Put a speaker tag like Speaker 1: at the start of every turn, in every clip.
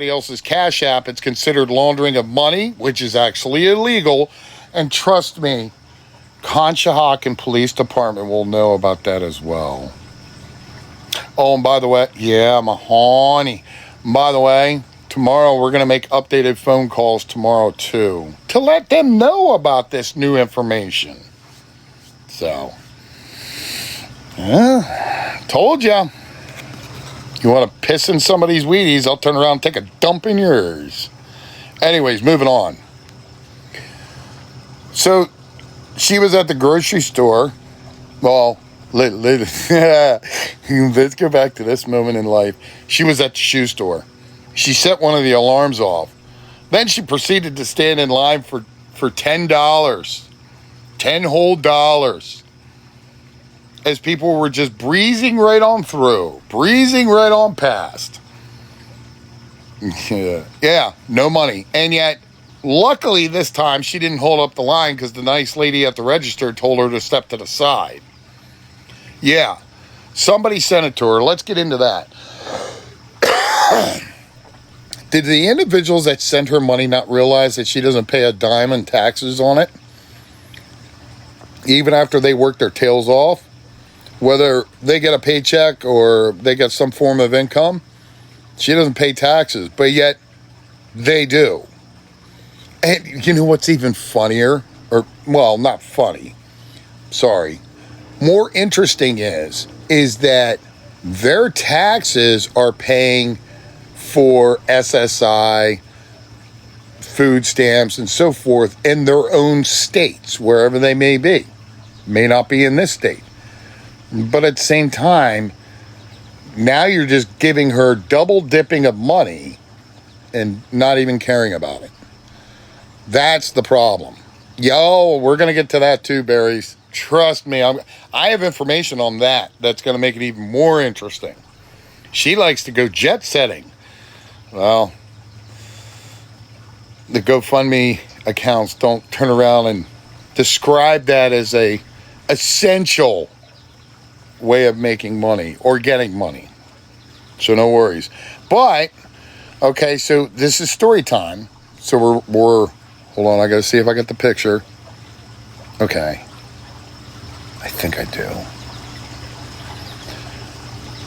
Speaker 1: else's Cash App, it's considered laundering of money, which is actually illegal. And trust me, Conshohocken Police Department will know about that as well. Oh, and by the way, yeah, my honey. By the way, tomorrow we're going to make updated phone calls tomorrow too, to let them know about this new information. So, told ya. You want to piss in some of these Wheaties, I'll turn around and take a dump in yours. Anyways, moving on. So, she was at the grocery store. Well, let's go back to this moment in life. She was at the shoe store. She set one of the alarms off. Then she proceeded to stand in line for $10. 10 whole dollars. As people were just breezing right on through. Breezing right on past. Yeah, no money. And yet, luckily this time, she didn't hold up the line because the nice lady at the register told her to step to the side. Yeah, somebody sent it to her. Let's get into that. Did the individuals that sent her money not realize that she doesn't pay a dime in taxes on it? Even after they work their tails off? Whether they get a paycheck or they get some form of income, she doesn't pay taxes, but yet they do. And you know what's even funnier? Or, well, not funny. Sorry. More interesting is that their taxes are paying for SSI, food stamps, and so forth in their own states, wherever they may be. May not be in this state. But at the same time, now you're just giving her double dipping of money and not even caring about it. That's the problem. Yo, we're going to get to that too, Berries. Trust me, I have information on that that's going to make it even more interesting. She likes to go jet setting. Well, the GoFundMe accounts don't turn around and describe that as a essential way of making money or getting money. So no worries. But, okay, so this is story time. So we're hold on, I got to see if I get the picture. Okay. I think I do.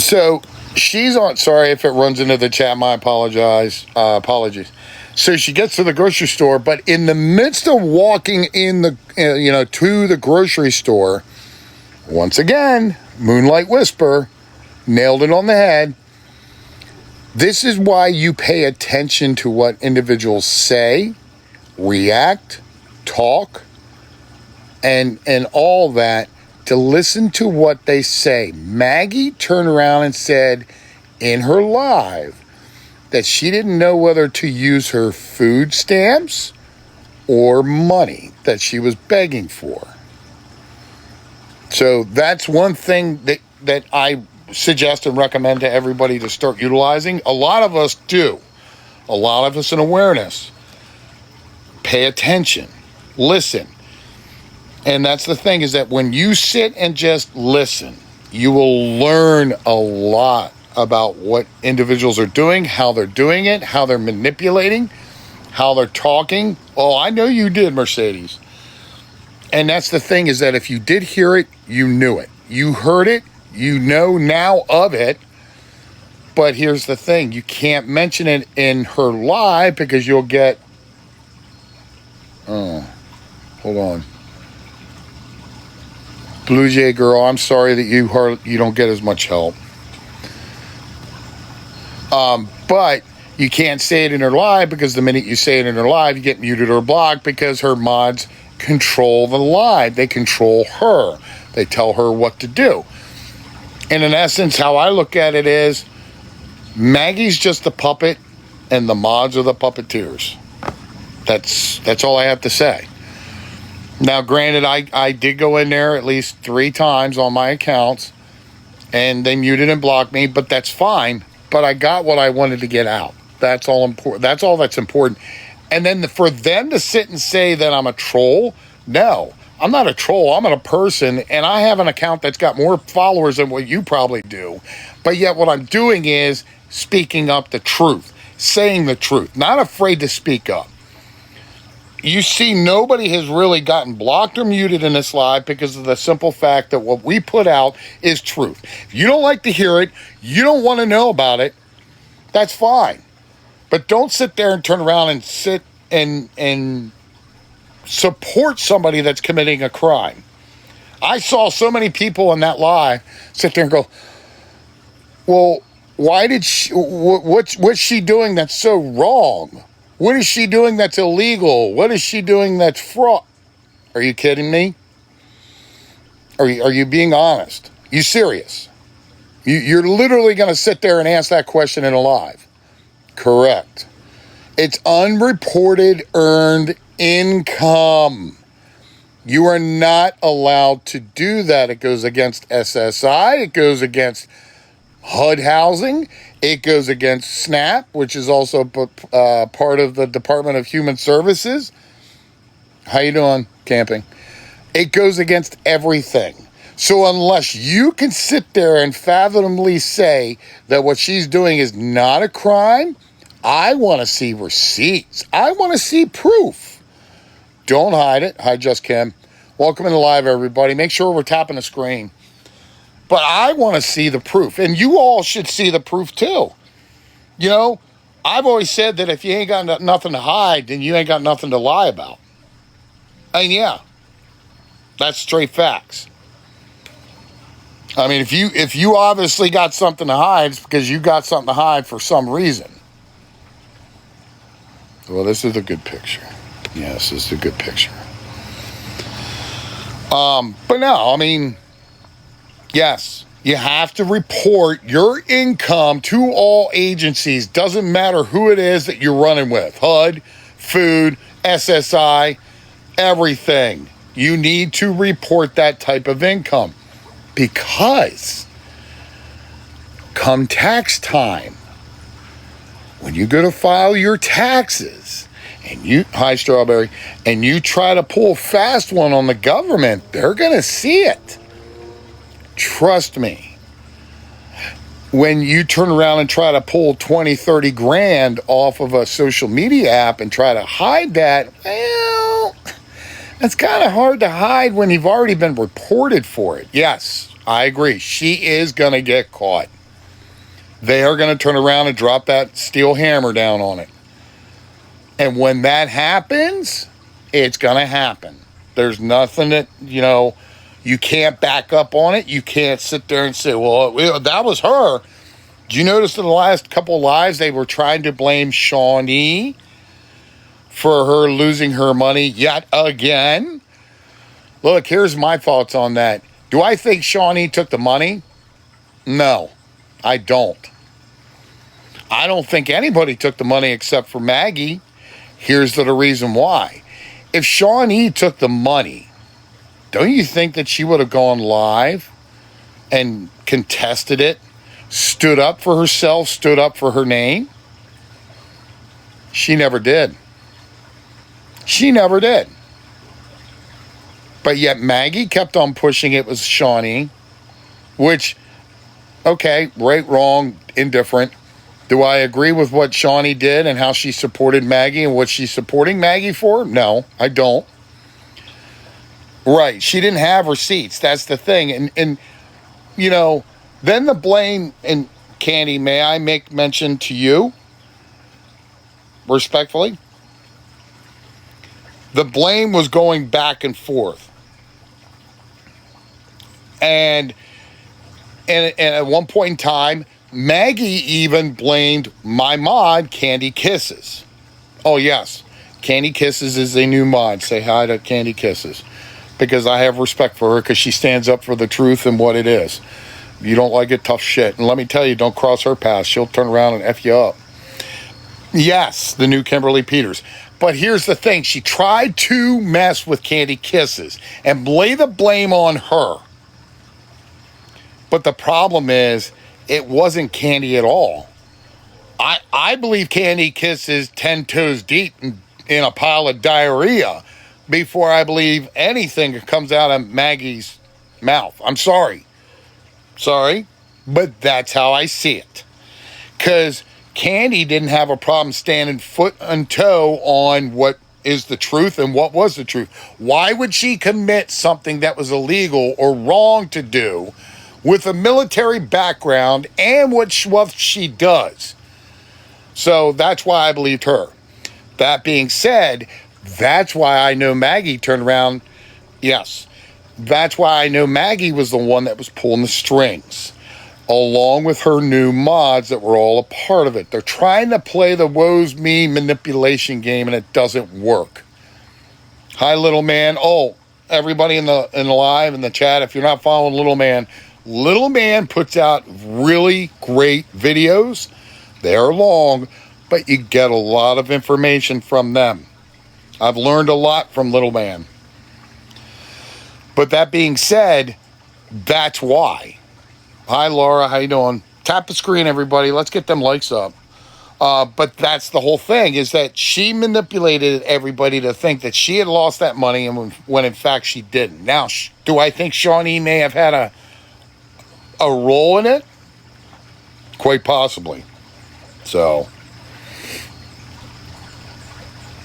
Speaker 1: So she's on, sorry if it runs into the chat, my apologies. So she gets to the grocery store, but in the midst of walking in the, to the grocery store, once again, Moonlight Whisper nailed it on the head. This is why you pay attention to what individuals say, react, talk, and all that, to listen to what they say. Maggie turned around and said in her live that she didn't know whether to use her food stamps or money that she was begging for. So that's one thing that I suggest and recommend to everybody to start utilizing. A lot of us do. A lot of us in awareness. Pay attention. Listen. And that's the thing, is that when you sit and just listen, you will learn a lot about what individuals are doing, how they're doing it, how they're manipulating, how they're talking. Oh, I know you did, Mercedes. And that's the thing, is that if you did hear it, you knew it. You heard it, you know now of it. But here's the thing, you can't mention it in her live because you'll get... Oh, hold on. Blue Jay girl, I'm sorry that you don't get as much help. But you can't say it in her live, because the minute you say it in her live, you get muted or blocked, because her mods control the live. They control her. They tell her what to do. And in essence, how I look at it is, Maggie's just the puppet and the mods are the puppeteers. That's all I have to say. Now, granted, I did go in there at least 3 times on my accounts, and they muted and blocked me, but that's fine. But I got what I wanted to get out. That's all important. That's all that's important. And then for them to sit and say that I'm a troll, no, I'm not a troll. I'm a person, and I have an account that's got more followers than what you probably do. But yet what I'm doing is speaking up the truth. saying the truth, not afraid to speak up. You see, nobody has really gotten blocked or muted in this live because of the simple fact that what we put out is truth. If you don't like to hear it, you don't want to know about it, that's fine. But don't sit there and turn around and sit and support somebody that's committing a crime. I saw so many people in that live sit there and go, well, why did she, what's she doing that's so wrong? What is she doing that's illegal? What is she doing that's fraud? Are you kidding me? Are you being honest? You serious? You're literally going to sit there and ask that question in a live. Correct. It's unreported earned income. You are not allowed to do that. It goes against SSI. It goes against HUD housing. It goes against SNAP, which is also part of the Department of Human Services. How you doing, camping? It goes against everything. So unless you can sit there and fathomably say that what she's doing is not a crime, I want to see receipts. I want to see proof. Don't hide it. Hi, Just Kim. Welcome into live, everybody. Make sure we're tapping the screen. But I want to see the proof. And you all should see the proof too. You know, I've always said that if you ain't got nothing to hide, then you ain't got nothing to lie about. And yeah, that's straight facts. I mean, if you obviously got something to hide, it's because you got something to hide for some reason. Well, this is a good picture. Yes, this is a good picture. But no, I mean, yes, you have to report your income to all agencies. Doesn't matter who it is that you're running with. HUD, food, SSI, everything. You need to report that type of income. Because come tax time, when you go to file your taxes, and you, hi Strawberry, and you try to pull a fast one on the government, they're going to see it. Trust me. When you turn around and try to pull 20, 30 grand off of a social media app and try to hide that, well, it's kind of hard to hide when you've already been reported for it. Yes, I agree. She is going to get caught. They are going to turn around and drop that steel hammer down on it. And when that happens, it's going to happen. There's nothing that, you can't back up on it. You can't sit there and say, well, that was her. Did you notice in the last couple of lives, they were trying to blame Shawnee for her losing her money yet again? Look, here's my thoughts on that. Do I think Shawnee took the money? No, I don't. I don't think anybody took the money except for Maggie. Here's the reason why. If Shawnee took the money, don't you think that she would have gone live and contested it, stood up for herself, stood up for her name? She never did. She never did. But yet Maggie kept on pushing it with Shawnee, which, okay, right, wrong, indifferent. Do I agree with what Shawnee did and how she supported Maggie and what she's supporting Maggie for? No, I don't. Right, she didn't have receipts. That's the thing. And then the blame, and Candy, may I make mention to you, respectfully? The blame was going back and forth. And at one point in time, Maggie even blamed my mod, Candy Kisses. Oh, yes. Candy Kisses is a new mod. Say hi to Candy Kisses. Because I have respect for her because she stands up for the truth and what it is. If you don't like it, tough shit. And let me tell you, don't cross her path. She'll turn around and F you up. Yes, the new Kimberly Peters. But here's the thing. She tried to mess with Candy Kisses and lay the blame on her. But the problem is, it wasn't Candy at all. I believe Candy Kisses 10 toes deep in a pile of diarrhea before I believe anything that comes out of Maggie's mouth. I'm sorry. Sorry, but that's how I see it. Because Kandi didn't have a problem standing foot and toe on what is the truth and what was the truth. Why would she commit something that was illegal or wrong to do with a military background and what she does? So that's why I believed her. That being said, that's why I know Maggie turned around. Yes, that's why I know Maggie was the one that was pulling the strings, along with her new mods that were all a part of it. They're trying to play the woe's me manipulation game, and it doesn't work. Hi, Little Man. Oh, everybody in the live, in the chat, if you're not following Little Man puts out really great videos. They're long, but you get a lot of information from them. I've learned a lot from Little Man. But that being said, that's why. Hi, Laura. How you doing? Tap the screen, everybody. Let's get them likes up. But that's the whole thing, is that she manipulated everybody to think that she had lost that money, and when in fact she didn't. Now, do I think Shawnee may have had a role in it? Quite possibly. So,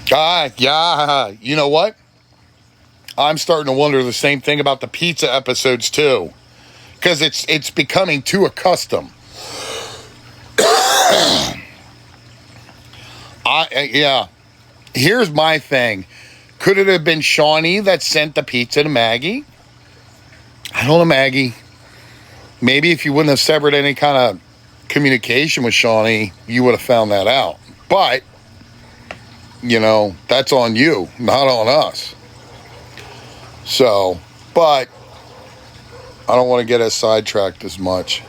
Speaker 1: yeah, you know what? I'm starting to wonder the same thing about the pizza episodes too, because it's becoming too accustomed. Yeah. Here's my thing. Could it have been Shawnee that sent the pizza to Maggie? I don't know, Maggie. Maybe if you wouldn't have severed any kind of communication with Shawnee, you would have found that out. But, you know, that's on you, not on us. So, but I don't want to get us sidetracked as much.